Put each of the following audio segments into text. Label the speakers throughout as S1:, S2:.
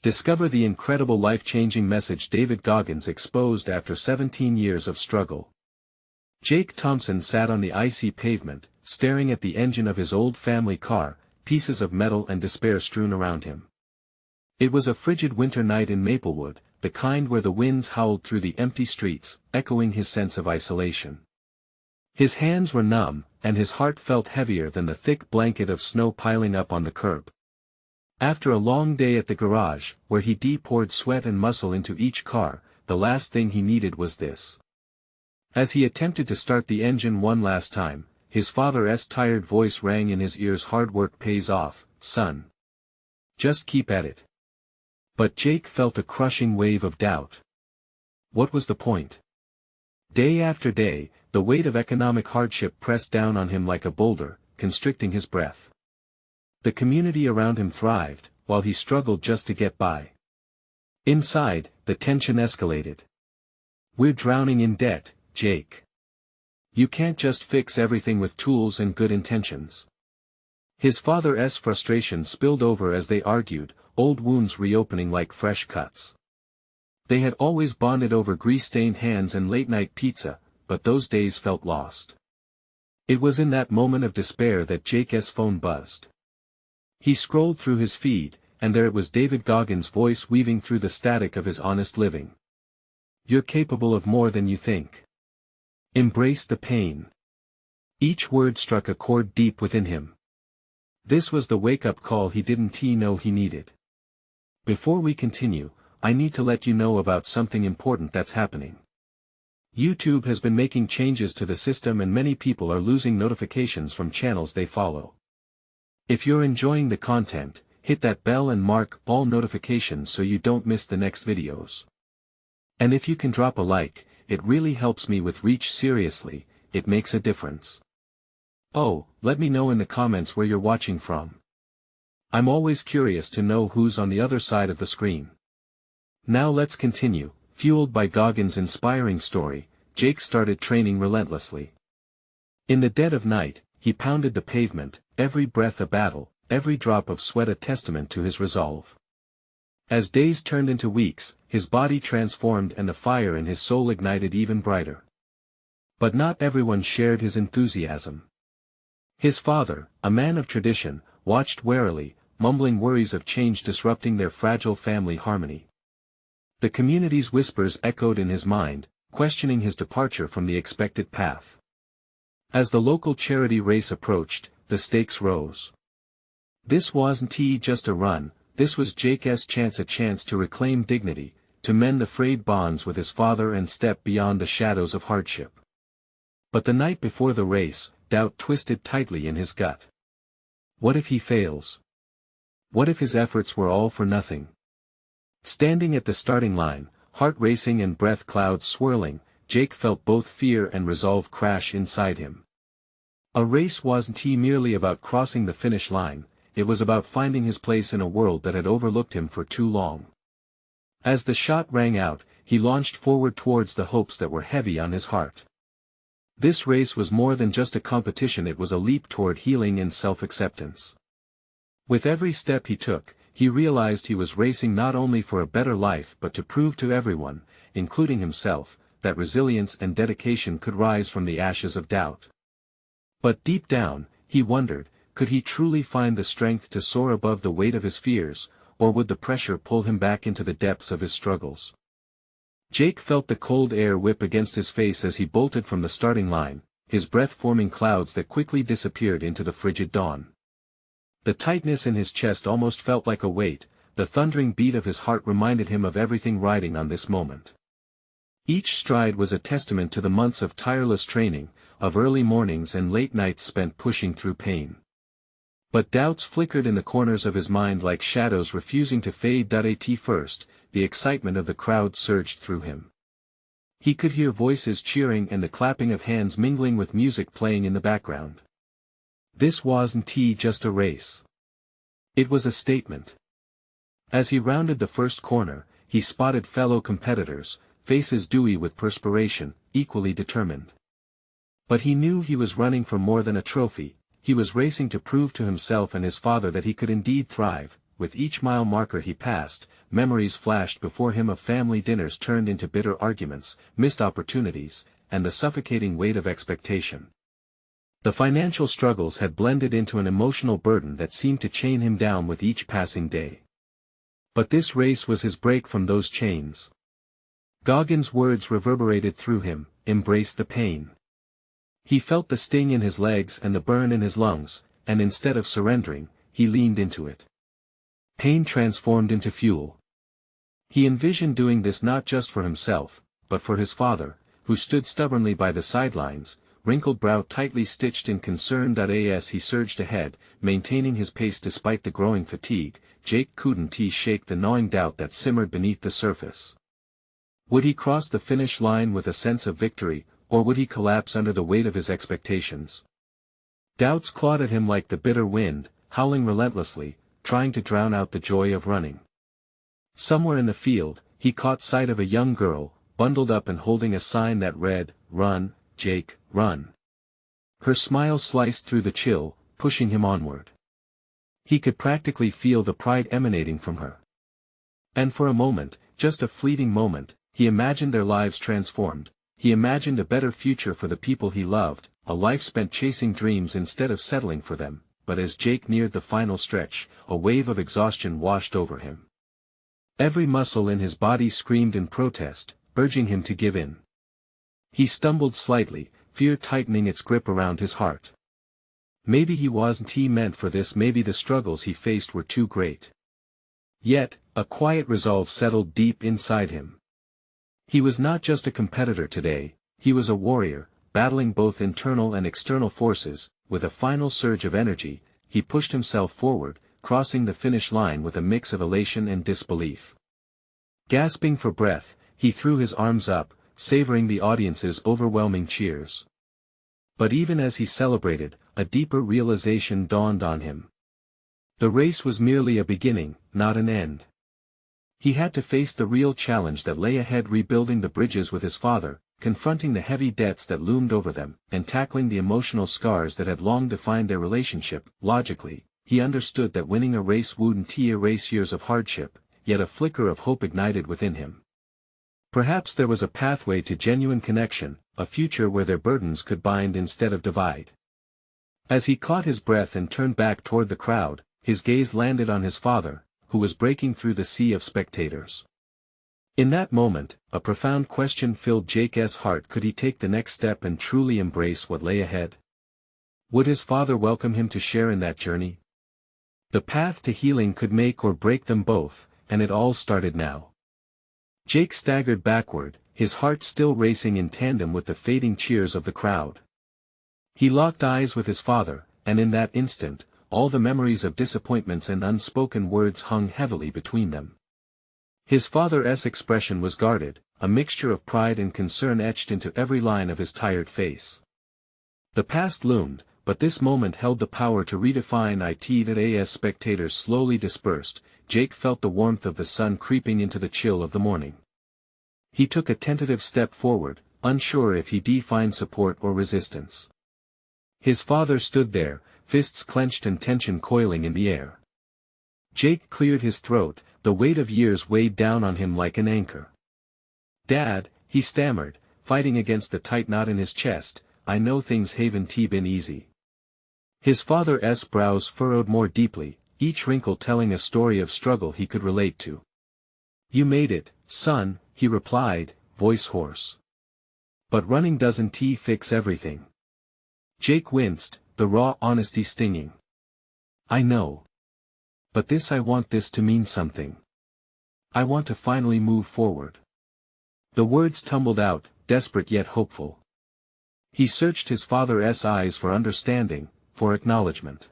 S1: Discover the incredible life-changing message David Goggins exposed after 17 years of struggle. Jake Thompson sat on the icy pavement, staring at the engine of his old family car, pieces of metal and despair strewn around him. It was a frigid winter night in Maplewood, the kind where the winds howled through the empty streets, echoing his sense of isolation. His hands were numb, and his heart felt heavier than the thick blanket of snow piling up on the curb. After a long day at the garage, where he poured sweat and muscle into each car, the last thing he needed was this. As he attempted to start the engine one last time, his father's tired voice rang in his ears. "Hard work pays off, son. Just keep at it." But Jake felt a crushing wave of doubt. What was the point? Day after day, the weight of economic hardship pressed down on him like a boulder, constricting his breath. The community around him thrived, while he struggled just to get by. Inside, the tension escalated. "We're drowning in debt, Jake. You can't just fix everything with tools and good intentions." His father's frustration spilled over as they argued, old wounds reopening like fresh cuts. They had always bonded over grease-stained hands and late-night pizza, but those days felt lost. It was in that moment of despair that Jake's phone buzzed. He scrolled through his feed, and there it was, David Goggins' voice weaving through the static of his honest living. "You're capable of more than you think. Embrace the pain." Each word struck a chord deep within him. This was the wake-up call he didn't know he needed. Before we continue, I need to let you know about something important that's happening. YouTube has been making changes to the system and many people are losing notifications from channels they follow. If you're enjoying the content, hit that bell and mark all notifications so you don't miss the next videos. And if you can drop a like, it really helps me with reach. Seriously, it makes a difference. Oh, let me know in the comments where you're watching from. I'm always curious to know who's on the other side of the screen. Now let's continue. Fueled by Goggins' inspiring story, Jake started training relentlessly. In the dead of night, he pounded the pavement, every breath a battle, every drop of sweat a testament to his resolve. As days turned into weeks, his body transformed and the fire in his soul ignited even brighter. But not everyone shared his enthusiasm. His father, a man of tradition, watched warily, mumbling worries of change disrupting their fragile family harmony. The community's whispers echoed in his mind, questioning his departure from the expected path. As the local charity race approached, the stakes rose. This wasn't just a run, this was Jake's chance to reclaim dignity, to mend the frayed bonds with his father and step beyond the shadows of hardship. But the night before the race, doubt twisted tightly in his gut. What if he fails? What if his efforts were all for nothing? Standing at the starting line, heart racing and breath clouds swirling, Jake felt both fear and resolve crash inside him. A race wasn't merely about crossing the finish line, it was about finding his place in a world that had overlooked him for too long. As the shot rang out, he launched forward towards the hopes that were heavy on his heart. This race was more than just a competition, it was a leap toward healing and self-acceptance. With every step he took, he realized he was racing not only for a better life but to prove to everyone, including himself, that resilience and dedication could rise from the ashes of doubt. But deep down, he wondered, could he truly find the strength to soar above the weight of his fears, or would the pressure pull him back into the depths of his struggles? Jake felt the cold air whip against his face as he bolted from the starting line, his breath forming clouds that quickly disappeared into the frigid dawn. The tightness in his chest almost felt like a weight, the thundering beat of his heart reminded him of everything riding on this moment. Each stride was a testament to the months of tireless training, of early mornings and late nights spent pushing through pain. But doubts flickered in the corners of his mind like shadows refusing to fade. At first, the excitement of the crowd surged through him. He could hear voices cheering and the clapping of hands mingling with music playing in the background. This wasn't just a race. It was a statement. As he rounded the first corner, he spotted fellow competitors, faces dewy with perspiration, equally determined. But he knew he was running for more than a trophy, he was racing to prove to himself and his father that he could indeed thrive. With each mile marker he passed, memories flashed before him of family dinners turned into bitter arguments, missed opportunities, and the suffocating weight of expectation. The financial struggles had blended into an emotional burden that seemed to chain him down with each passing day. But this race was his break from those chains. Goggins' words reverberated through him, "Embrace the pain." He felt the sting in his legs and the burn in his lungs, and instead of surrendering, he leaned into it. Pain transformed into fuel. He envisioned doing this not just for himself, but for his father, who stood stubbornly by the sidelines, wrinkled brow tightly stitched in concern. As he surged ahead, maintaining his pace despite the growing fatigue, Jake couldn't shake the gnawing doubt that simmered beneath the surface. Would he cross the finish line with a sense of victory, or would he collapse under the weight of his expectations? Doubts clawed at him like the bitter wind, howling relentlessly, trying to drown out the joy of running. Somewhere in the field, he caught sight of a young girl, bundled up and holding a sign that read, "Run, Jake, run." Her smile sliced through the chill, pushing him onward. He could practically feel the pride emanating from her. And for a moment, just a fleeting moment, he imagined their lives transformed. He imagined a better future for the people he loved, a life spent chasing dreams instead of settling for them. But as Jake neared the final stretch, a wave of exhaustion washed over him. Every muscle in his body screamed in protest, urging him to give in. He stumbled slightly, fear tightening its grip around his heart. Maybe he wasn't meant for this, maybe the struggles he faced were too great. Yet, a quiet resolve settled deep inside him. He was not just a competitor today, he was a warrior, battling both internal and external forces. With a final surge of energy, he pushed himself forward, crossing the finish line with a mix of elation and disbelief. Gasping for breath, he threw his arms up, savoring the audience's overwhelming cheers. But even as he celebrated, a deeper realization dawned on him. The race was merely a beginning, not an end. He had to face the real challenge that lay ahead, rebuilding the bridges with his father, confronting the heavy debts that loomed over them, and tackling the emotional scars that had long defined their relationship. Logically, he understood that winning a race wouldn't erase years of hardship, yet a flicker of hope ignited within him. Perhaps there was a pathway to genuine connection, a future where their burdens could bind instead of divide. As he caught his breath and turned back toward the crowd, his gaze landed on his father, who was breaking through the sea of spectators. In that moment, a profound question filled Jake's heart. Could he take the next step and truly embrace what lay ahead? Would his father welcome him to share in that journey? The path to healing could make or break them both, and it all started now. Jake staggered backward, his heart still racing in tandem with the fading cheers of the crowd. He locked eyes with his father, and in that instant, all the memories of disappointments and unspoken words hung heavily between them. His father's expression was guarded, a mixture of pride and concern etched into every line of his tired face. The past loomed, but this moment held the power to redefine it. As spectators slowly dispersed, Jake felt the warmth of the sun creeping into the chill of the morning. He took a tentative step forward, unsure if he'd find support or resistance. His father stood there, fists clenched and tension coiling in the air. Jake cleared his throat, the weight of years weighed down on him like an anchor. "Dad," he stammered, fighting against the tight knot in his chest, "I know things haven't been easy." His father's brows furrowed more deeply, each wrinkle telling a story of struggle he could relate to. "You made it, son," he replied, voice hoarse. "But running doesn't fix everything." Jake winced, the raw honesty stinging. "I know. But I want this to mean something. I want to finally move forward." The words tumbled out, desperate yet hopeful. He searched his father's eyes for understanding, for acknowledgement.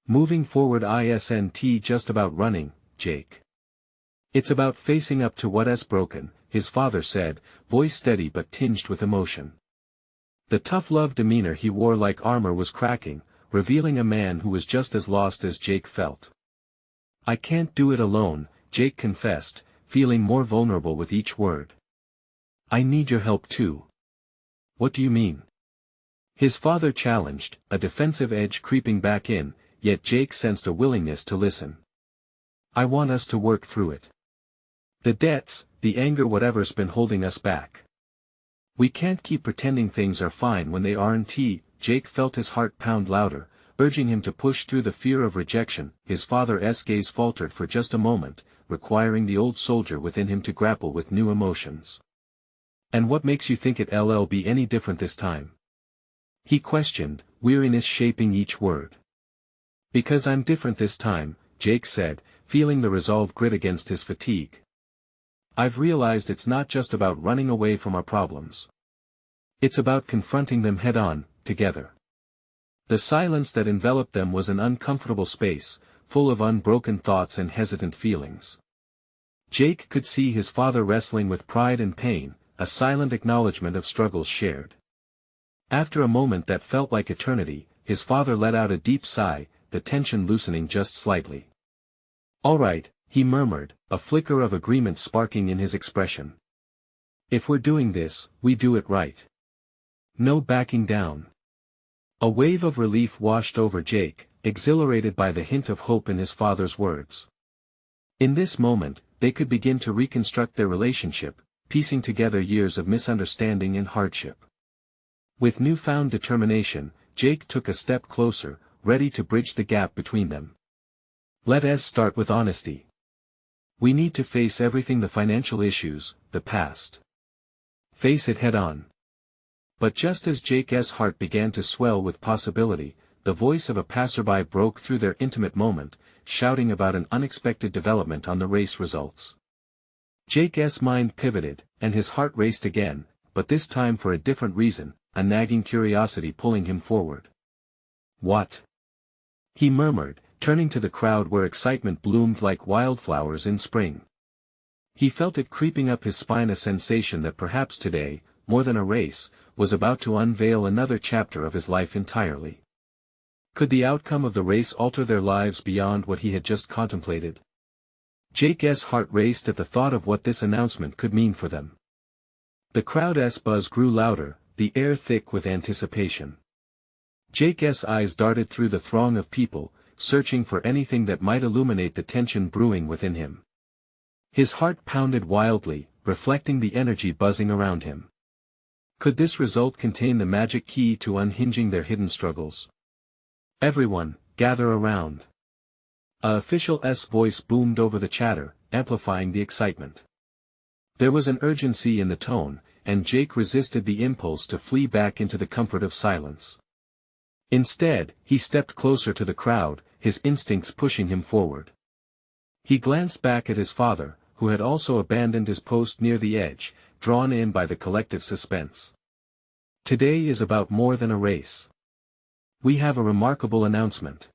S1: "Moving forward isn't just about running, Jake. It's about facing up to what's broken," his father said, voice steady but tinged with emotion. The tough love demeanor he wore like armor was cracking, revealing a man who was just as lost as Jake felt. "I can't do it alone," Jake confessed, feeling more vulnerable with each word. "I need your help too." "What do you mean?" His father challenged, a defensive edge creeping back in, yet Jake sensed a willingness to listen. "I want us to work through it. The debts, the anger, whatever's been holding us back. We can't keep pretending things are fine when they aren't. Jake felt his heart pound louder, urging him to push through the fear of rejection. His father's gaze faltered for just a moment, requiring the old soldier within him to grapple with new emotions. "And what makes you think it'll be any different this time?" he questioned, weariness shaping each word. "Because I'm different this time," Jake said, feeling the resolve grit against his fatigue. "I've realized it's not just about running away from our problems. It's about confronting them head-on, together." The silence that enveloped them was an uncomfortable space, full of unbroken thoughts and hesitant feelings. Jake could see his father wrestling with pride and pain, a silent acknowledgement of struggles shared. After a moment that felt like eternity, his father let out a deep sigh, the tension loosening just slightly. "All right," he murmured, a flicker of agreement sparking in his expression. "If we're doing this, we do it right. No backing down." A wave of relief washed over Jake, exhilarated by the hint of hope in his father's words. In this moment, they could begin to reconstruct their relationship, piecing together years of misunderstanding and hardship. With newfound determination, Jake took a step closer, ready to bridge the gap between them. "Let us start with honesty. We need to face everything, the financial issues, the past. Face it head-on." But just as Jake's heart began to swell with possibility, the voice of a passerby broke through their intimate moment, shouting about an unexpected development on the race results. Jake's mind pivoted, and his heart raced again, but this time for a different reason, a nagging curiosity pulling him forward. "What?" he murmured, turning to the crowd where excitement bloomed like wildflowers in spring. He felt it creeping up his spine, a sensation that perhaps today, more than a race, was about to unveil another chapter of his life entirely. Could the outcome of the race alter their lives beyond what he had just contemplated? Jake's heart raced at the thought of what this announcement could mean for them. The crowd's buzz grew louder, the air thick with anticipation. Jake's eyes darted through the throng of people, searching for anything that might illuminate the tension brewing within him. His heart pounded wildly, reflecting the energy buzzing around him. Could this result contain the magic key to unhinging their hidden struggles? "Everyone, gather around." A official's voice boomed over the chatter, amplifying the excitement. There was an urgency in the tone, and Jake resisted the impulse to flee back into the comfort of silence. Instead, he stepped closer to the crowd, his instincts pushing him forward. He glanced back at his father, who had also abandoned his post near the edge, drawn in by the collective suspense. "Today is about more than a race. We have a remarkable announcement."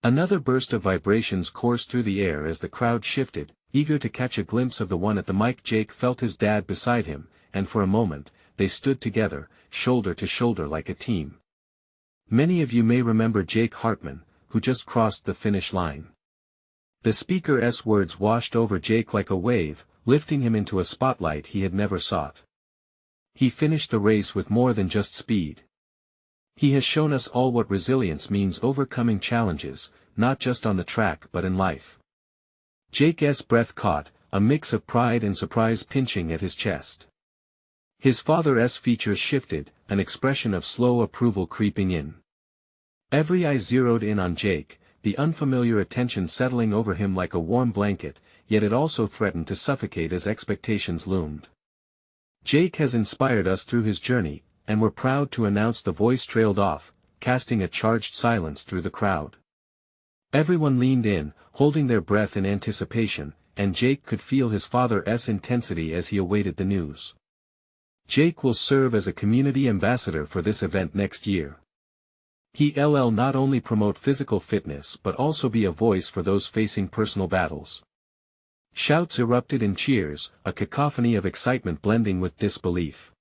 S1: Another burst of vibrations coursed through the air as the crowd shifted, eager to catch a glimpse of the one at the mic. Jake felt his dad beside him, and for a moment, they stood together, shoulder to shoulder like a team. Many of you may remember Jake Hartman, who just crossed the finish line. The speaker's words washed over Jake like a wave, lifting him into a spotlight he had never sought. He finished the race with more than just speed. He has shown us all what resilience means, overcoming challenges, not just on the track but in life. Jake's breath caught, a mix of pride and surprise pinching at his chest. His father's features shifted, an expression of slow approval creeping in. Every eye zeroed in on Jake, the unfamiliar attention settling over him like a warm blanket, yet it also threatened to suffocate as expectations loomed. "Jake has inspired us through his journey, and we're proud to announce," the voice trailed off, casting a charged silence through the crowd. Everyone leaned in, holding their breath in anticipation, and Jake could feel his father's intensity as he awaited the news. Jake will serve as a community ambassador for this event next year. He'll not only promote physical fitness but also be a voice for those facing personal battles. Shouts erupted in cheers, a cacophony of excitement blending with disbelief.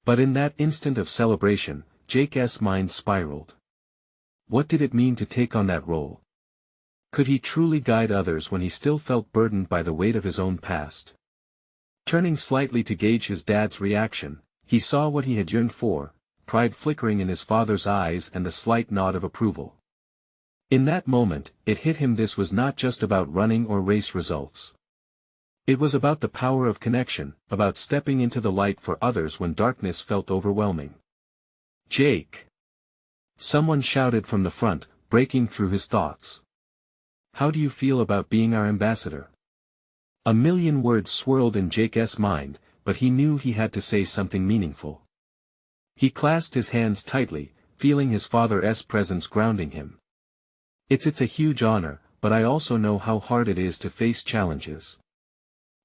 S1: But in that instant of celebration, Jake's mind spiraled. What did it mean to take on that role? Could he truly guide others when he still felt burdened by the weight of his own past? Turning slightly to gauge his dad's reaction, he saw what he had yearned for, pride flickering in his father's eyes and the slight nod of approval. In that moment, it hit him: this was not just about running or race results. It was about the power of connection, about stepping into the light for others when darkness felt overwhelming. "Jake!" Someone shouted from the front, breaking through his thoughts. "How do you feel about being our ambassador?" A million words swirled in Jake's mind, but he knew he had to say something meaningful. He clasped his hands tightly, feeling his father's presence grounding him. It's a huge honor, but I also know how hard it is to face challenges.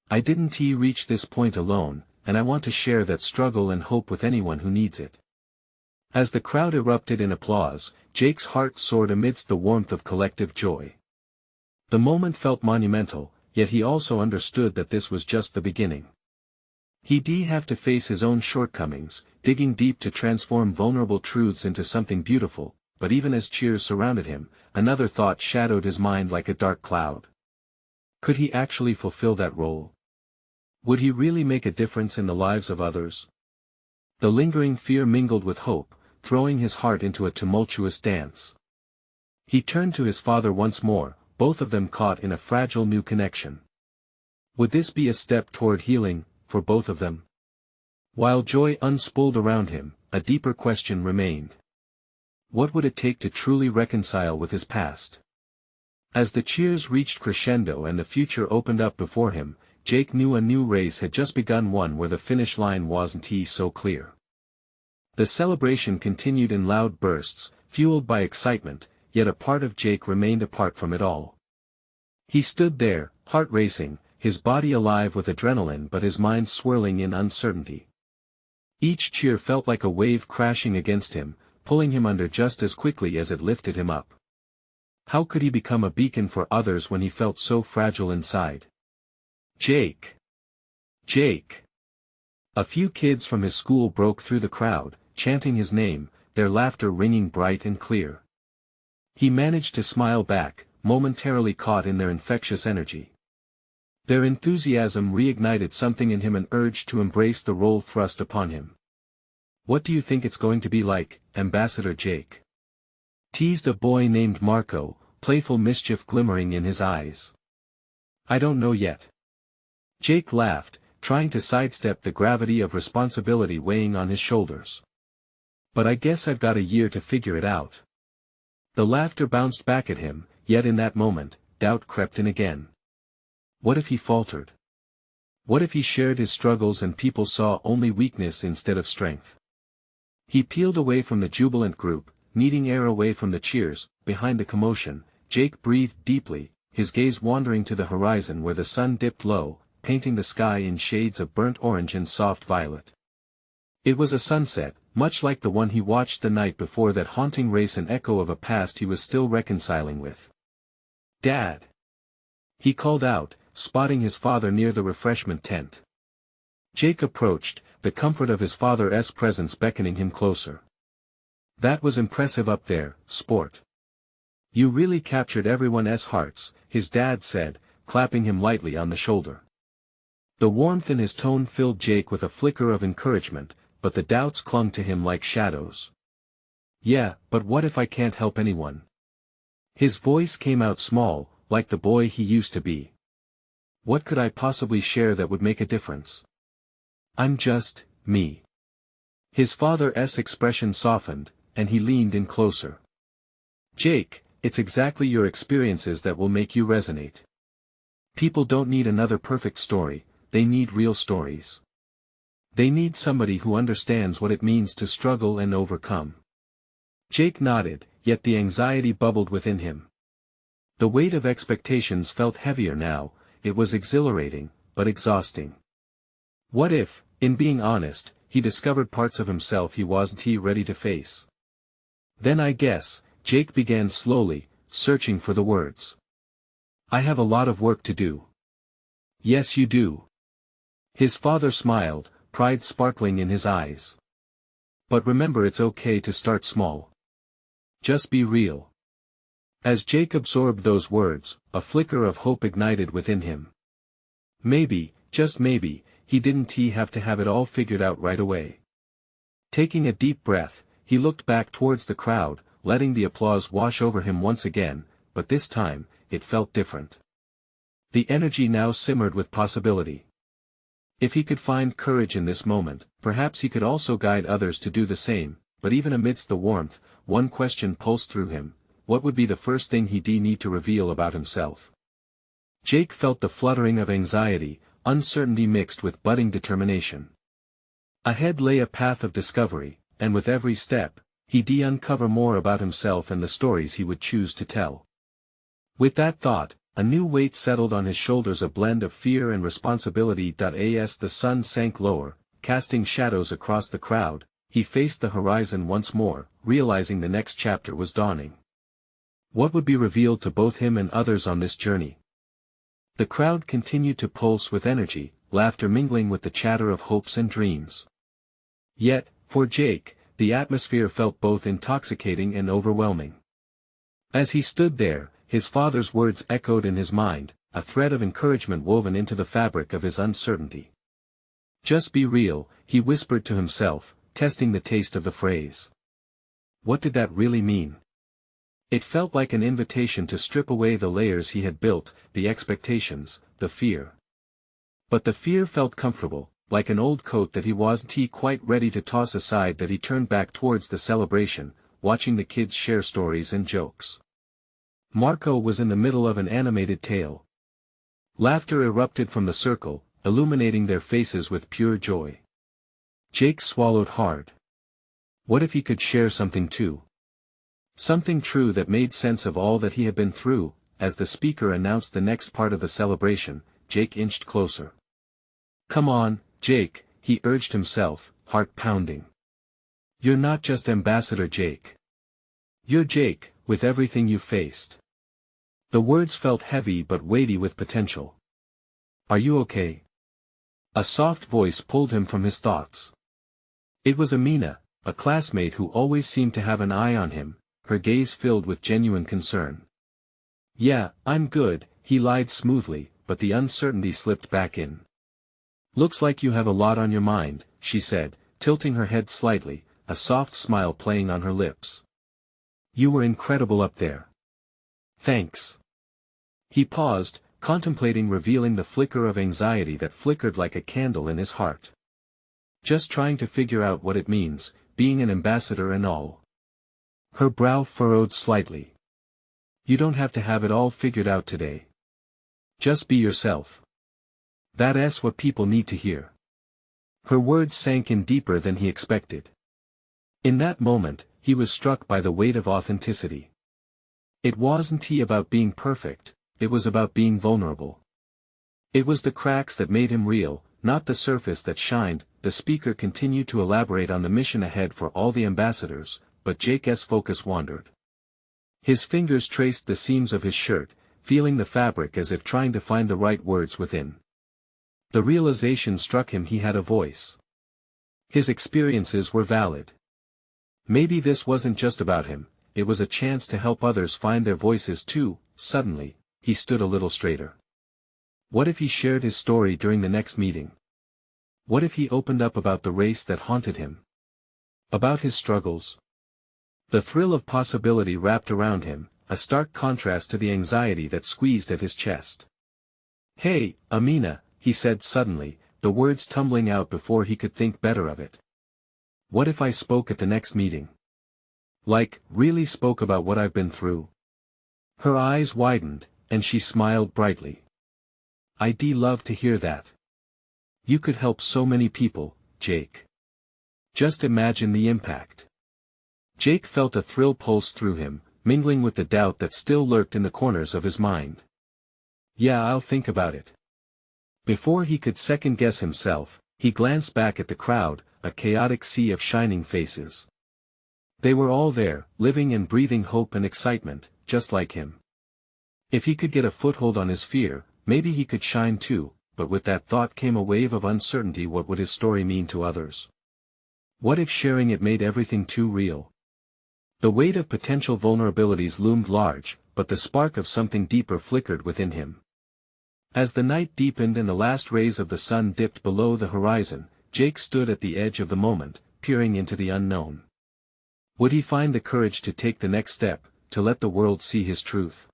S1: I didn't reach this point alone, and I want to share that struggle and hope with anyone who needs it." As the crowd erupted in applause, Jake's heart soared amidst the warmth of collective joy. The moment felt monumental, yet he also understood that this was just the beginning. He'd have to face his own shortcomings, digging deep to transform vulnerable truths into something beautiful, but even as cheers surrounded him, another thought shadowed his mind like a dark cloud. Could he actually fulfill that role? Would he really make a difference in the lives of others? The lingering fear mingled with hope, throwing his heart into a tumultuous dance. He turned to his father once more, both of them caught in a fragile new connection. Would this be a step toward healing, for both of them? While joy unspooled around him, a deeper question remained. What would it take to truly reconcile with his past? As the cheers reached crescendo and the future opened up before him, Jake knew a new race had just begun, one where the finish line wasn't so clear. The celebration continued in loud bursts, fueled by excitement, yet a part of Jake remained apart from it all. He stood there, heart racing, his body alive with adrenaline but his mind swirling in uncertainty. Each cheer felt like a wave crashing against him, pulling him under just as quickly as it lifted him up. How could he become a beacon for others when he felt so fragile inside? "Jake! Jake!" A few kids from his school broke through the crowd, chanting his name, their laughter ringing bright and clear. He managed to smile back, momentarily caught in their infectious energy. Their enthusiasm reignited something in him, an urge to embrace the role thrust upon him. "What do you think it's going to be like, Ambassador Jake?" teased a boy named Marco, playful mischief glimmering in his eyes. "I don't know yet." Jake laughed, trying to sidestep the gravity of responsibility weighing on his shoulders. "But I guess I've got a year to figure it out." The laughter bounced back at him, yet in that moment, doubt crept in again. What if he faltered? What if he shared his struggles and people saw only weakness instead of strength? He peeled away from the jubilant group, needing air away from the cheers. Behind the commotion, Jake breathed deeply, his gaze wandering to the horizon where the sun dipped low, painting the sky in shades of burnt orange and soft violet. It was a sunset, much like the one he watched the night before, that haunting race, an echo of a past he was still reconciling with. "Dad!" he called out, spotting his father near the refreshment tent. Jake approached, the comfort of his father's presence beckoning him closer. "That was impressive up there, sport. You really captured everyone's hearts," his dad said, clapping him lightly on the shoulder. The warmth in his tone filled Jake with a flicker of encouragement, but the doubts clung to him like shadows. "Yeah, but what if I can't help anyone?" His voice came out small, like the boy he used to be. "What could I possibly share that would make a difference? I'm just me." His father's expression softened, and he leaned in closer. "Jake, it's exactly your experiences that will make you resonate. People don't need another perfect story, they need real stories. They need somebody who understands what it means to struggle and overcome." Jake nodded, yet the anxiety bubbled within him. The weight of expectations felt heavier now. It was exhilarating, but exhausting. What if, in being honest, he discovered parts of himself he wasn't ready to face? "Then I guess," Jake began slowly, searching for the words. "I have a lot of work to do." "Yes you do." His father smiled, pride sparkling in his eyes. "But remember, it's okay to start small. Just be real." As Jake absorbed those words, a flicker of hope ignited within him. Maybe, just maybe, he didn't have to have it all figured out right away. Taking a deep breath, he looked back towards the crowd, letting the applause wash over him once again, but this time, it felt different. The energy now simmered with possibility. If he could find courage in this moment, perhaps he could also guide others to do the same, but even amidst the warmth, one question pulsed through him: what would be the first thing he'd need to reveal about himself? Jake felt the fluttering of anxiety, uncertainty mixed with budding determination. Ahead lay a path of discovery, and with every step, he'd uncover more about himself and the stories he would choose to tell. With that thought, a new weight settled on his shoulders, a blend of fear and responsibility. As the sun sank lower, casting shadows across the crowd, he faced the horizon once more, realizing the next chapter was dawning. What would be revealed to both him and others on this journey? The crowd continued to pulse with energy, laughter mingling with the chatter of hopes and dreams. Yet, for Jake, the atmosphere felt both intoxicating and overwhelming. As he stood there, his father's words echoed in his mind, a thread of encouragement woven into the fabric of his uncertainty. "Just be real," he whispered to himself, testing the taste of the phrase. What did that really mean? It felt like an invitation to strip away the layers he had built, the expectations, the fear. But the fear felt comfortable, like an old coat that he wasn't quite ready to toss aside. That he turned back towards the celebration, watching the kids share stories and jokes. Marco was in the middle of an animated tale. Laughter erupted from the circle, illuminating their faces with pure joy. Jake swallowed hard. What if he could share something too? Something true that made sense of all that he had been through. As the speaker announced the next part of the celebration, Jake inched closer. "Come on, Jake," he urged himself, heart pounding. "You're not just Ambassador Jake. You're Jake, with everything you faced." The words felt heavy but weighty with potential. "Are you okay?" A soft voice pulled him from his thoughts. It was Amina, a classmate who always seemed to have an eye on him, her gaze filled with genuine concern. "Yeah, I'm good," he lied smoothly, but the uncertainty slipped back in. "Looks like you have a lot on your mind," she said, tilting her head slightly, a soft smile playing on her lips. "You were incredible up there." "Thanks." He paused, contemplating revealing the flicker of anxiety that flickered like a candle in his heart. "Just trying to figure out what it means, being an ambassador and all." Her brow furrowed slightly. "You don't have to have it all figured out today. Just be yourself. That's what people need to hear." Her words sank in deeper than he expected. In that moment, he was struck by the weight of authenticity. It wasn't about being perfect, it was about being vulnerable. It was the cracks that made him real, not the surface that shined. The speaker continued to elaborate on the mission ahead for all the ambassadors, but Jake's focus wandered. His fingers traced the seams of his shirt, feeling the fabric as if trying to find the right words within. The realization struck him: he had a voice. His experiences were valid. Maybe this wasn't just about him, it was a chance to help others find their voices too. Suddenly, he stood a little straighter. What if he shared his story during the next meeting? What if he opened up about the race that haunted him? About his struggles? The thrill of possibility wrapped around him, a stark contrast to the anxiety that squeezed at his chest. "Hey, Amina," he said suddenly, the words tumbling out before he could think better of it. "What if I spoke at the next meeting? Like, really spoke about what I've been through?" Her eyes widened, and she smiled brightly. "I'd love to hear that. You could help so many people, Jake. Just imagine the impact." Jake felt a thrill pulse through him, mingling with the doubt that still lurked in the corners of his mind. "Yeah, I'll think about it." Before he could second-guess himself, he glanced back at the crowd, a chaotic sea of shining faces. They were all there, living and breathing hope and excitement, just like him. If he could get a foothold on his fear, maybe he could shine too. But with that thought came a wave of uncertainty. What would his story mean to others? What if sharing it made everything too real? The weight of potential vulnerabilities loomed large, but the spark of something deeper flickered within him. As the night deepened and the last rays of the sun dipped below the horizon, Jake stood at the edge of the moment, peering into the unknown. Would he find the courage to take the next step, to let the world see his truth?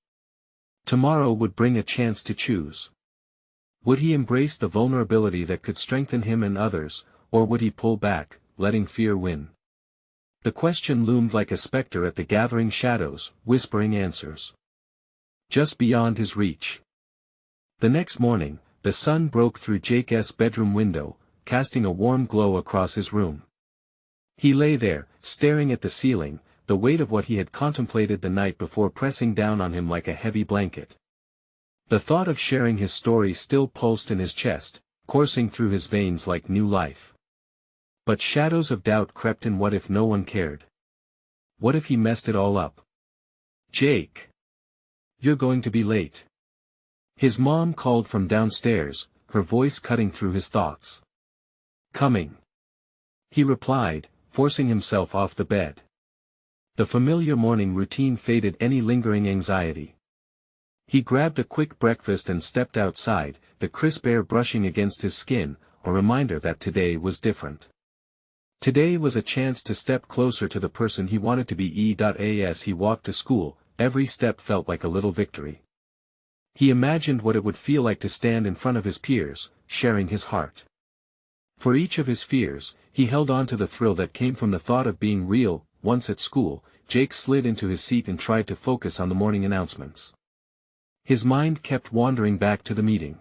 S1: Tomorrow would bring a chance to choose. Would he embrace the vulnerability that could strengthen him and others, or would he pull back, letting fear win? The question loomed like a specter at the gathering shadows, whispering answers just beyond his reach. The next morning, the sun broke through Jake's bedroom window, casting a warm glow across his room. He lay there, staring at the ceiling, the weight of what he had contemplated the night before pressing down on him like a heavy blanket. The thought of sharing his story still pulsed in his chest, coursing through his veins like new life. But shadows of doubt crept in. What if no one cared? What if he messed it all up? "Jake! You're going to be late." His mom called from downstairs, her voice cutting through his thoughts. "Coming," he replied, forcing himself off the bed. The familiar morning routine faded any lingering anxiety. He grabbed a quick breakfast and stepped outside, the crisp air brushing against his skin, a reminder that today was different. Today was a chance to step closer to the person he wanted to be. As he walked to school, every step felt like a little victory. He imagined what it would feel like to stand in front of his peers, sharing his heart. For each of his fears, he held on to the thrill that came from the thought of being real. Once at school, Jake slid into his seat and tried to focus on the morning announcements. His mind kept wandering back to the meeting.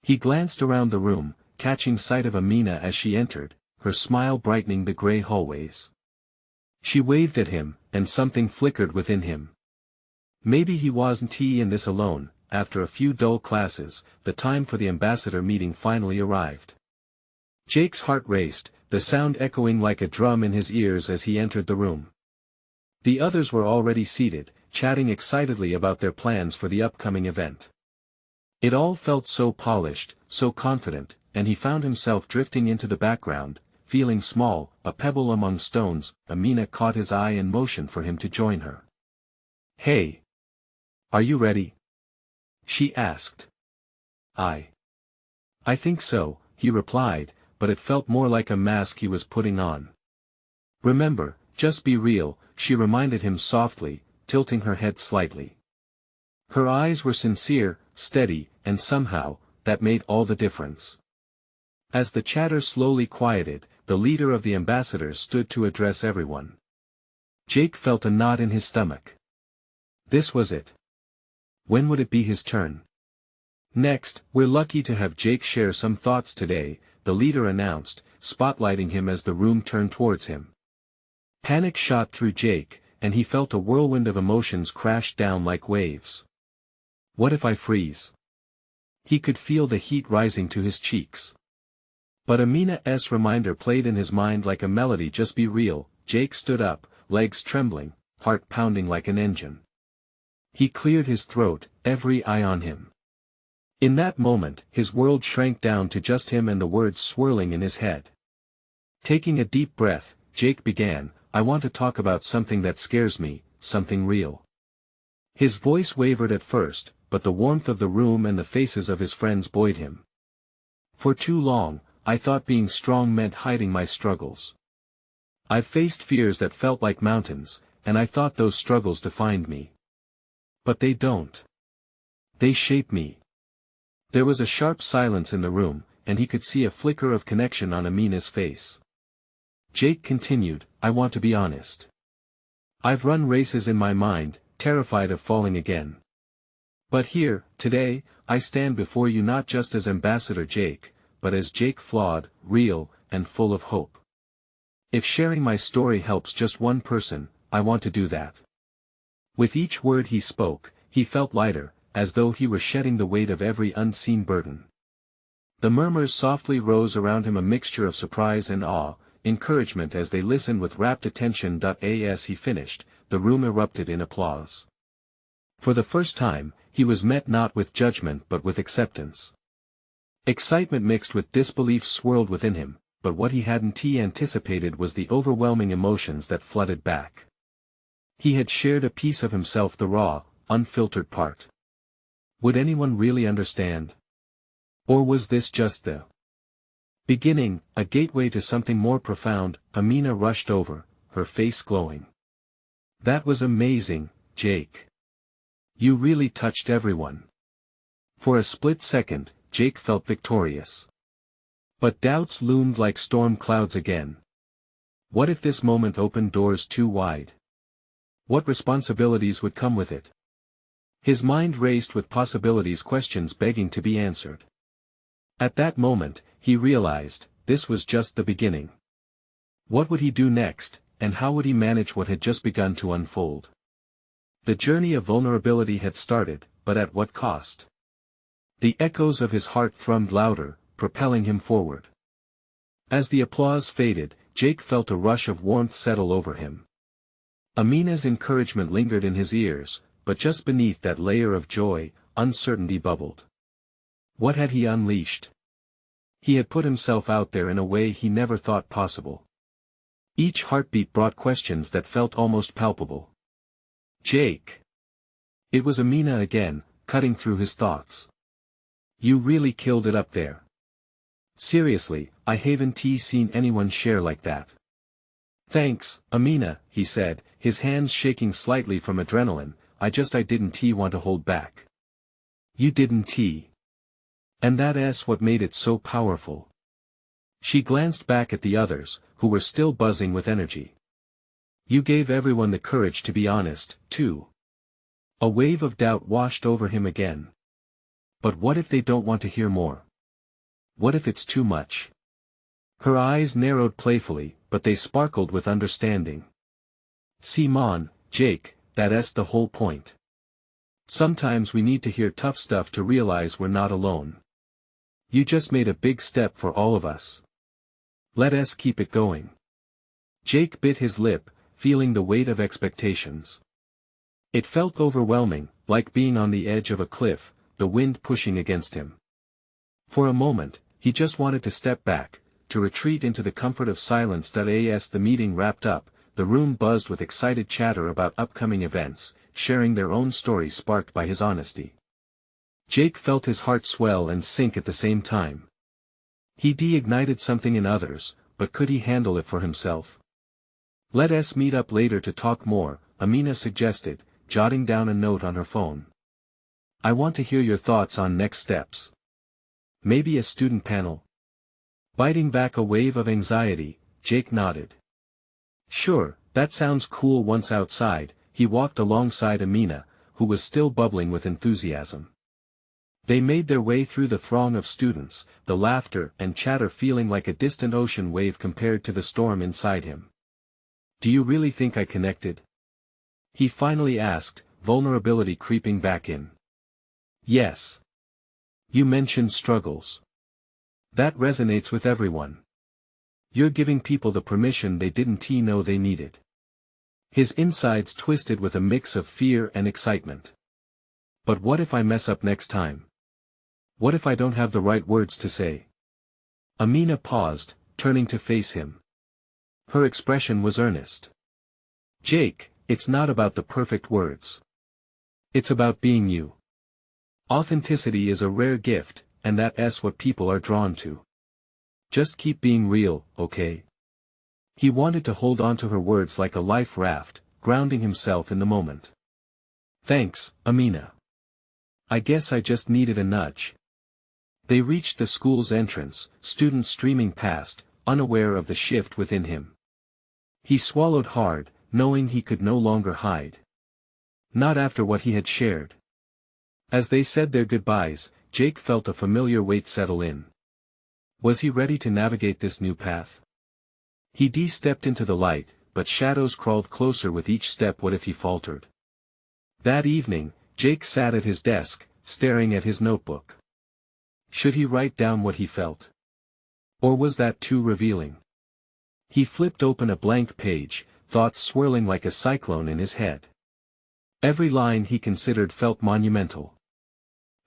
S1: He glanced around the room, catching sight of Amina as she entered, her smile brightening the gray hallways. She waved at him, and something flickered within him. Maybe he wasn't in this alone. After a few dull classes, the time for the ambassador meeting finally arrived. Jake's heart raced, the sound echoing like a drum in his ears as he entered the room. The others were already seated, chatting excitedly about their plans for the upcoming event. It all felt so polished, so confident, and he found himself drifting into the background, feeling small, a pebble among stones. Amina caught his eye and motioned for him to join her. "Hey! Are you ready?" she asked. I think so," he replied, but it felt more like a mask he was putting on. "Remember, just be real," she reminded him softly, tilting her head slightly. Her eyes were sincere, steady, and somehow, that made all the difference. As the chatter slowly quieted, the leader of the ambassadors stood to address everyone. Jake felt a knot in his stomach. This was it. When would it be his turn? "Next, we're lucky to have Jake share some thoughts today," the leader announced, spotlighting him as the room turned towards him. Panic shot through Jake, and he felt a whirlwind of emotions crash down like waves. What if I freeze? He could feel the heat rising to his cheeks. But Amina's reminder played in his mind like a melody. "Just be real." Jake stood up, legs trembling, heart pounding like an engine. He cleared his throat, every eye on him. In that moment, his world shrank down to just him and the words swirling in his head. Taking a deep breath, Jake began, "I want to talk about something that scares me, something real." His voice wavered at first, but the warmth of the room and the faces of his friends buoyed him. "For too long, I thought being strong meant hiding my struggles. I've faced fears that felt like mountains, and I thought those struggles defined me. But they don't. They shape me." There was a sharp silence in the room, and he could see a flicker of connection on Amina's face. Jake continued, "I want to be honest. I've run races in my mind, terrified of falling again. But here, today, I stand before you not just as Ambassador Jake, but as Jake flawed, real, and full of hope. If sharing my story helps just one person, I want to do that." With each word he spoke, he felt lighter, as though he were shedding the weight of every unseen burden. The murmurs softly rose around him, a mixture of surprise and awe, encouragement as they listened with rapt attention. As he finished, the room erupted in applause. For the first time, he was met not with judgment but with acceptance. Excitement mixed with disbelief swirled within him, but what he hadn't anticipated was the overwhelming emotions that flooded back. He had shared a piece of himself, the raw, unfiltered part. Would anyone really understand? Or was this just the beginning, a gateway to something more profound? Amina rushed over, her face glowing. "That was amazing, Jake. You really touched everyone. For a split second, Jake felt victorious. But doubts loomed like storm clouds again. What if this moment opened doors too wide? What responsibilities would come with it? His mind raced with possibilities, questions begging to be answered. At that moment, he realized, this was just the beginning. What would he do next, and how would he manage what had just begun to unfold? The journey of vulnerability had started, but at what cost? The echoes of his heart thrummed louder, propelling him forward. As the applause faded, Jake felt a rush of warmth settle over him. Amina's encouragement lingered in his ears, but just beneath that layer of joy, uncertainty bubbled. What had he unleashed? He had put himself out there in a way he never thought possible. Each heartbeat brought questions that felt almost palpable. Jake. It was Amina again, cutting through his thoughts. You really killed it up there. Seriously, I haven't seen anyone share like that. Thanks, Amina, he said, his hands shaking slightly from adrenaline. I didn't want to hold back. You didn't. And that's what made it so powerful. She glanced back at the others, who were still buzzing with energy. You gave everyone the courage to be honest, too. A wave of doubt washed over him again. But what if they don't want to hear more? What if it's too much? Her eyes narrowed playfully, but they sparkled with understanding. Simon, Jake, that's the whole point. Sometimes we need to hear tough stuff to realize we're not alone. You just made a big step for all of us. Let us keep it going. Jake bit his lip, feeling the weight of expectations. It felt overwhelming, like being on the edge of a cliff, the wind pushing against him. For a moment, he just wanted to step back, to retreat into the comfort of silence. As the meeting wrapped up, the room buzzed with excited chatter about upcoming events, sharing their own stories sparked by his honesty. Jake felt his heart swell and sink at the same time. He'd ignited something in others, but could he handle it for himself? Let us meet up later to talk more, Amina suggested, jotting down a note on her phone. I want to hear your thoughts on next steps. Maybe a student panel? Biting back a wave of anxiety, Jake nodded. Sure, that sounds cool. Once outside, he walked alongside Amina, who was still bubbling with enthusiasm. They made their way through the throng of students, the laughter and chatter feeling like a distant ocean wave compared to the storm inside him. Do you really think I connected? He finally asked, vulnerability creeping back in. Yes. You mentioned struggles. That resonates with everyone. You're giving people the permission they didn't know they needed. His insides twisted with a mix of fear and excitement. But what if I mess up next time? What if I don't have the right words to say? Amina paused, turning to face him. Her expression was earnest. Jake, it's not about the perfect words. It's about being you. Authenticity is a rare gift, and that's what people are drawn to. Just keep being real, okay? He wanted to hold on to her words like a life raft, grounding himself in the moment. Thanks, Amina. I guess I just needed a nudge. They reached the school's entrance, students streaming past, unaware of the shift within him. He swallowed hard, knowing he could no longer hide. Not after what he had shared. As they said their goodbyes, Jake felt a familiar weight settle in. Was he ready to navigate this new path? He stepped into the light, but shadows crawled closer with each step. What if he faltered? That evening, Jake sat at his desk, staring at his notebook. Should he write down what he felt? Or was that too revealing? He flipped open a blank page, thoughts swirling like a cyclone in his head. Every line he considered felt monumental.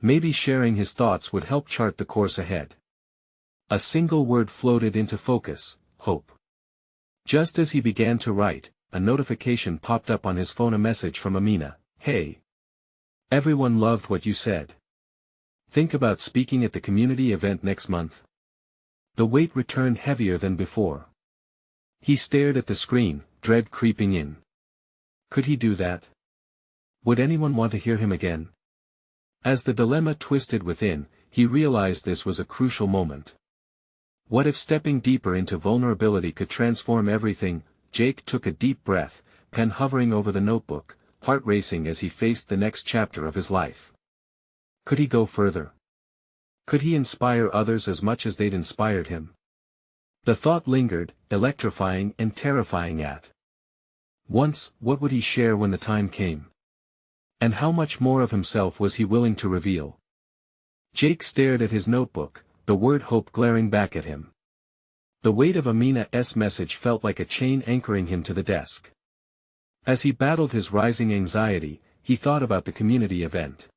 S1: Maybe sharing his thoughts would help chart the course ahead. A single word floated into focus: hope. Just as he began to write, a notification popped up on his phone, a message from Amina. Hey. Everyone loved what you said. Think about speaking at the community event next month. The weight returned heavier than before. He stared at the screen, dread creeping in. Could he do that? Would anyone want to hear him again? As the dilemma twisted within, he realized this was a crucial moment. What if stepping deeper into vulnerability could transform everything? Jake took a deep breath, pen hovering over the notebook, heart racing as he faced the next chapter of his life. Could he go further? Could he inspire others as much as they'd inspired him? The thought lingered, electrifying and terrifying at once. What would he share when the time came? And how much more of himself was he willing to reveal? Jake stared at his notebook, the word hope glaring back at him. The weight of Amina's message felt like a chain anchoring him to the desk. As he battled his rising anxiety, he thought about the community event.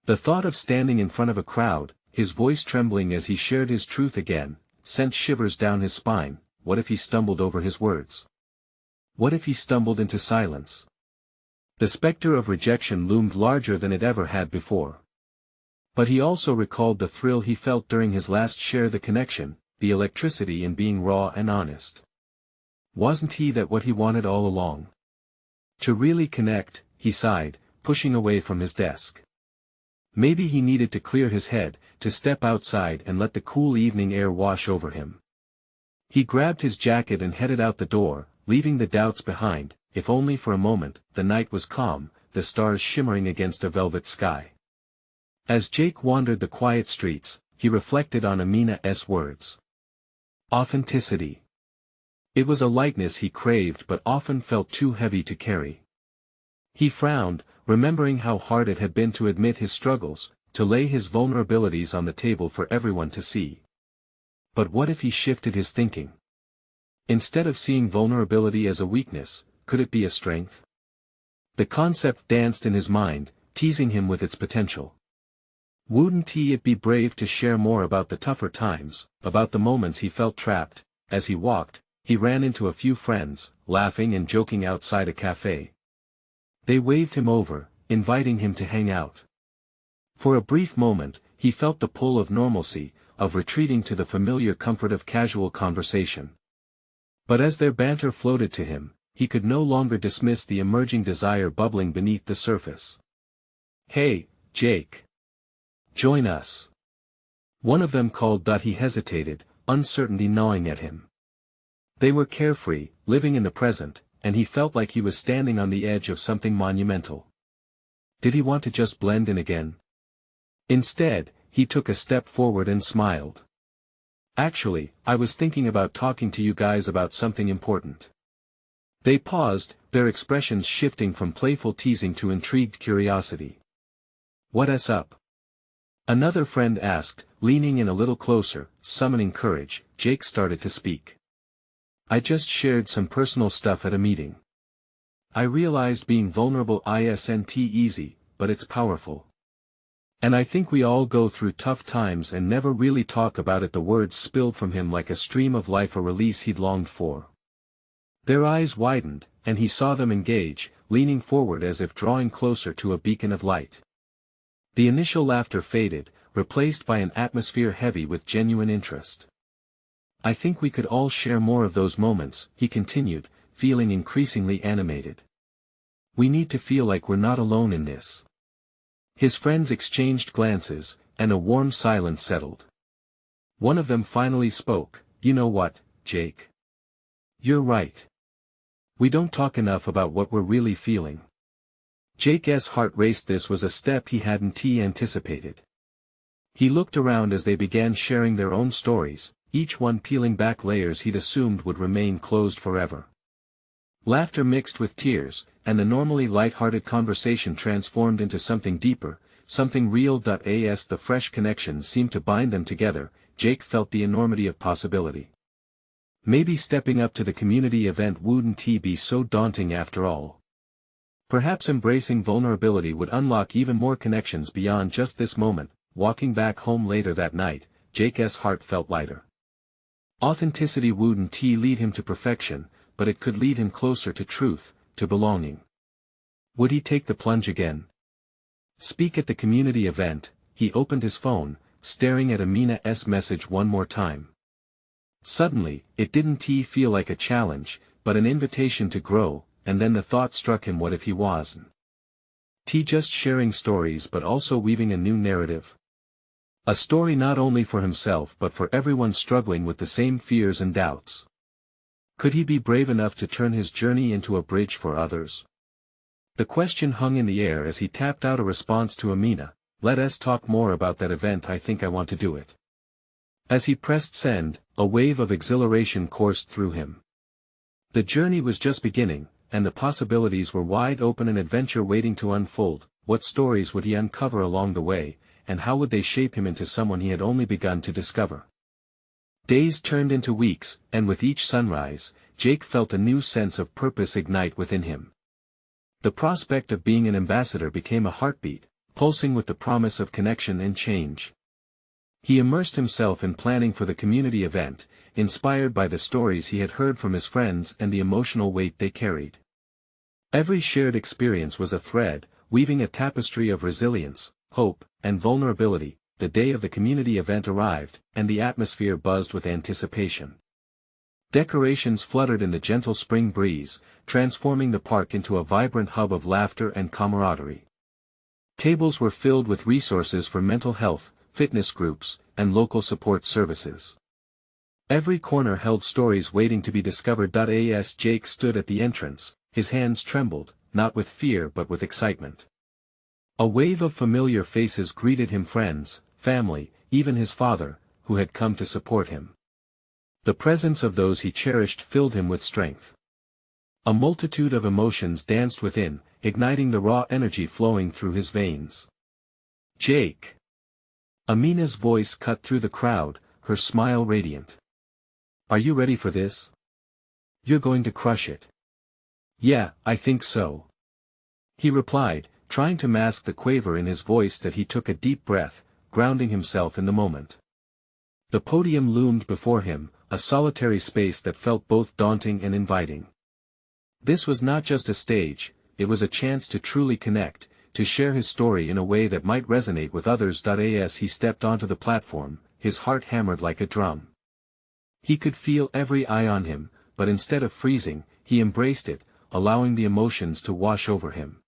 S1: The thought of standing in front of a crowd, his voice trembling as he shared his truth again, sent shivers down his spine. What if he stumbled over his words? What if he stumbled into silence? The specter of rejection loomed larger than it ever had before. But he also recalled the thrill he felt during his last share, the connection, the electricity in being raw and honest. Wasn't he that what he wanted all along? To really connect, he sighed, pushing away from his desk. Maybe he needed to clear his head, to step outside and let the cool evening air wash over him. He grabbed his jacket and headed out the door, leaving the doubts behind. If only for a moment. The night was calm, the stars shimmering against a velvet sky. As Jake wandered the quiet streets, he reflected on Amina's words. Authenticity. It was a lightness he craved but often felt too heavy to carry. He frowned, remembering how hard it had been to admit his struggles, to lay his vulnerabilities on the table for everyone to see. But what if he shifted his thinking? Instead of seeing vulnerability as a weakness, could it be a strength? The concept danced in his mind, teasing him with its potential. Wouldn't it be brave to share more about the tougher times, about the moments he felt trapped? As he walked, he ran into a few friends, laughing and joking outside a cafe. They waved him over, inviting him to hang out. For a brief moment, he felt the pull of normalcy, of retreating to the familiar comfort of casual conversation. But as their banter floated to him, he could no longer dismiss the emerging desire bubbling beneath the surface. Hey, Jake. Join us. One of them called. He hesitated, uncertainty gnawing at him. They were carefree, living in the present, and he felt like he was standing on the edge of something monumental. Did he want to just blend in again? Instead, he took a step forward and smiled. Actually, I was thinking about talking to you guys about something important. They paused, their expressions shifting from playful teasing to intrigued curiosity. What's up? Another friend asked, leaning in a little closer, summoning courage. Jake started to speak. I just shared some personal stuff at a meeting. I realized being vulnerable isn't easy, but it's powerful. And I think we all go through tough times and never really talk about it. The words spilled from him like a stream of life, a release he'd longed for. Their eyes widened, and he saw them engage, leaning forward as if drawing closer to a beacon of light. The initial laughter faded, replaced by an atmosphere heavy with genuine interest. I think we could all share more of those moments, he continued, feeling increasingly animated. We need to feel like we're not alone in this. His friends exchanged glances, and a warm silence settled. One of them finally spoke. You know what, Jake? You're right. We don't talk enough about what we're really feeling. Jake's heart raced. This was a step he hadn't anticipated. He looked around as they began sharing their own stories, each one peeling back layers he'd assumed would remain closed forever. Laughter mixed with tears, and the normally light-hearted conversation transformed into something deeper, something real. As the fresh connection seemed to bind them together, Jake felt the enormity of possibility. Maybe stepping up to the community event wouldn't be so daunting after all. Perhaps embracing vulnerability would unlock even more connections beyond just this moment. Walking back home later that night, Jake's heart felt lighter. Authenticity wouldn't lead him to perfection, but it could lead him closer to truth, to belonging. Would he take the plunge again? Speak at the community event? He opened his phone, staring at Amina's message one more time. Suddenly, it didn't feel like a challenge, but an invitation to grow, and then the thought struck him, what if he wasn't Just sharing stories but also weaving a new narrative. A story not only for himself but for everyone struggling with the same fears and doubts. Could he be brave enough to turn his journey into a bridge for others? The question hung in the air as he tapped out a response to Amina, "Let us talk more about that event. I think I want to do it." As he pressed send, a wave of exhilaration coursed through him. The journey was just beginning, and the possibilities were wide open, an adventure waiting to unfold. What stories would he uncover along the way, and how would they shape him into someone he had only begun to discover? Days turned into weeks, and with each sunrise, Jake felt a new sense of purpose ignite within him. The prospect of being an ambassador became a heartbeat, pulsing with the promise of connection and change. He immersed himself in planning for the community event, inspired by the stories he had heard from his friends and the emotional weight they carried. Every shared experience was a thread, weaving a tapestry of resilience, hope, and vulnerability. The day of the community event arrived, and the atmosphere buzzed with anticipation. Decorations fluttered in the gentle spring breeze, transforming the park into a vibrant hub of laughter and camaraderie. Tables were filled with resources for mental health, fitness groups, and local support services. Every corner held stories waiting to be discovered. As Jake stood at the entrance, his hands trembled, not with fear but with excitement. A wave of familiar faces greeted him, friends, family, even his father, who had come to support him. The presence of those he cherished filled him with strength. A multitude of emotions danced within, igniting the raw energy flowing through his veins. "Jake!" Amina's voice cut through the crowd, her smile radiant. "Are you ready for this? You're going to crush it." "Yeah, I think so," he replied, trying to mask the quaver in his voice. That he took a deep breath, grounding himself in the moment. The podium loomed before him, a solitary space that felt both daunting and inviting. This was not just a stage, it was a chance to truly connect, to share his story in a way that might resonate with others. As he stepped onto the platform, his heart hammered like a drum. He could feel every eye on him, but instead of freezing, he embraced it, allowing the emotions to wash over him.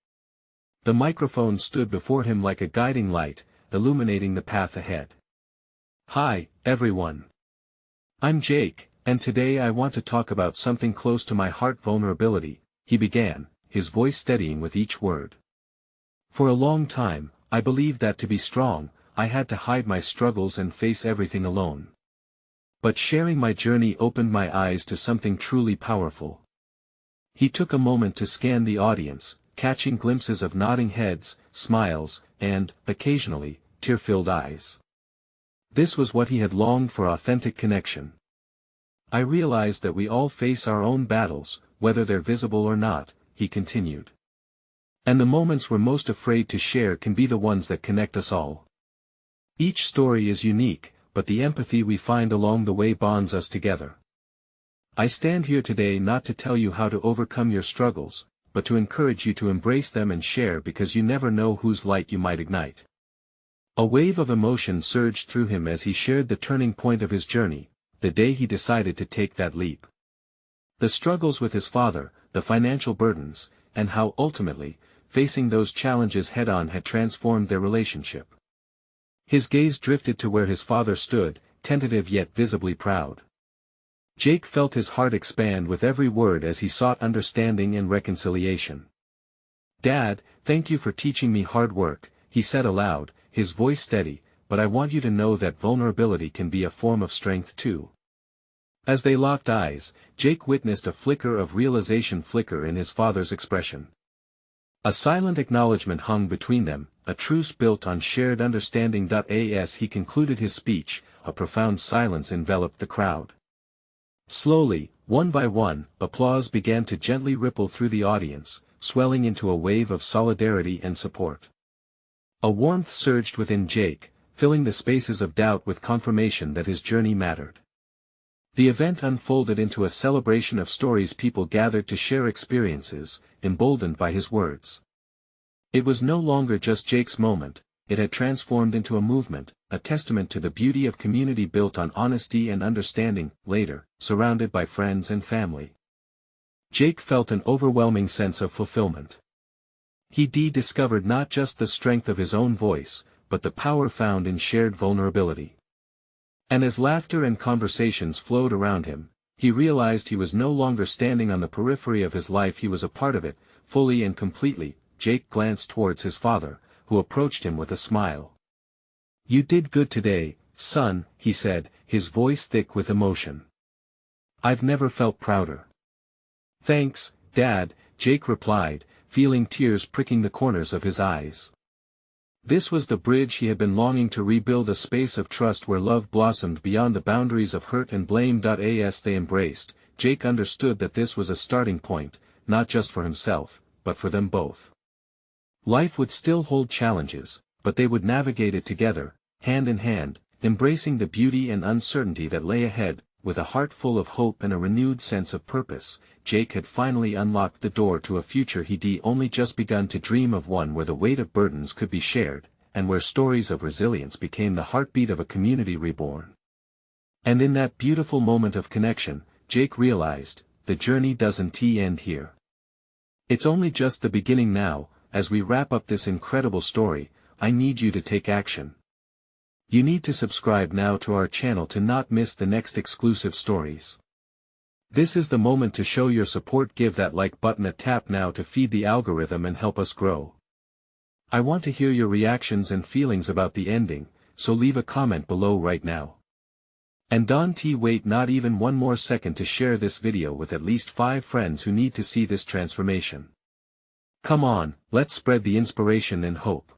S1: The microphone stood before him like a guiding light, illuminating the path ahead. "Hi, everyone. I'm Jake, and today I want to talk about something close to my heart, vulnerability," he began, his voice steadying with each word. "For a long time, I believed that to be strong, I had to hide my struggles and face everything alone. But sharing my journey opened my eyes to something truly powerful." He took a moment to scan the audience, catching glimpses of nodding heads, smiles, and, occasionally, tear-filled eyes. This was what he had longed for: authentic connection. "I realized that we all face our own battles, whether they're visible or not," he continued. "And the moments we're most afraid to share can be the ones that connect us all. Each story is unique, but the empathy we find along the way bonds us together. I stand here today not to tell you how to overcome your struggles, but to encourage you to embrace them and share, because you never know whose light you might ignite." A wave of emotion surged through him as he shared the turning point of his journey, the day he decided to take that leap. The struggles with his father, the financial burdens, and how ultimately, facing those challenges head-on had transformed their relationship. His gaze drifted to where his father stood, tentative yet visibly proud. Jake felt his heart expand with every word as he sought understanding and reconciliation. "Dad, thank you for teaching me hard work," he said aloud, his voice steady, "but I want you to know that vulnerability can be a form of strength too." As they locked eyes, Jake witnessed a flicker of realization flicker in his father's expression. A silent acknowledgement hung between them, a truce built on shared understanding. As he concluded his speech, a profound silence enveloped the crowd. Slowly, one by one, applause began to gently ripple through the audience, swelling into a wave of solidarity and support. A warmth surged within Jake, filling the spaces of doubt with confirmation that his journey mattered. The event unfolded into a celebration of stories. People gathered to share experiences, emboldened by his words. It was no longer just Jake's moment, it had transformed into a movement, a testament to the beauty of community built on honesty and understanding. Later, surrounded by friends and family, Jake felt an overwhelming sense of fulfillment. He discovered not just the strength of his own voice, but the power found in shared vulnerability. And as laughter and conversations flowed around him, he realized he was no longer standing on the periphery of his life, he was a part of it, fully and completely. Jake glanced towards his father, who approached him with a smile. "You did good today, son," he said, his voice thick with emotion. "I've never felt prouder." "Thanks, Dad," Jake replied, feeling tears pricking the corners of his eyes. This was the bridge he had been longing to rebuild, a space of trust where love blossomed beyond the boundaries of hurt and blame. As they embraced, Jake understood that this was a starting point, not just for himself, but for them both. Life would still hold challenges, but they would navigate it together, hand in hand, embracing the beauty and uncertainty that lay ahead. With a heart full of hope and a renewed sense of purpose, Jake had finally unlocked the door to a future he'd only just begun to dream of, one where the weight of burdens could be shared, and where stories of resilience became the heartbeat of a community reborn. And in that beautiful moment of connection, Jake realized, the journey doesn't end here. It's only just the beginning. Now, as we wrap up this incredible story, I need you to take action. You need to subscribe now to our channel to not miss the next exclusive stories. This is the moment to show your support. Give that like button a tap now to feed the algorithm and help us grow. I want to hear your reactions and feelings about the ending, so leave a comment below right now. And don't wait not even one more second to share this video with at least 5 friends who need to see this transformation. Come on, let's spread the inspiration and hope.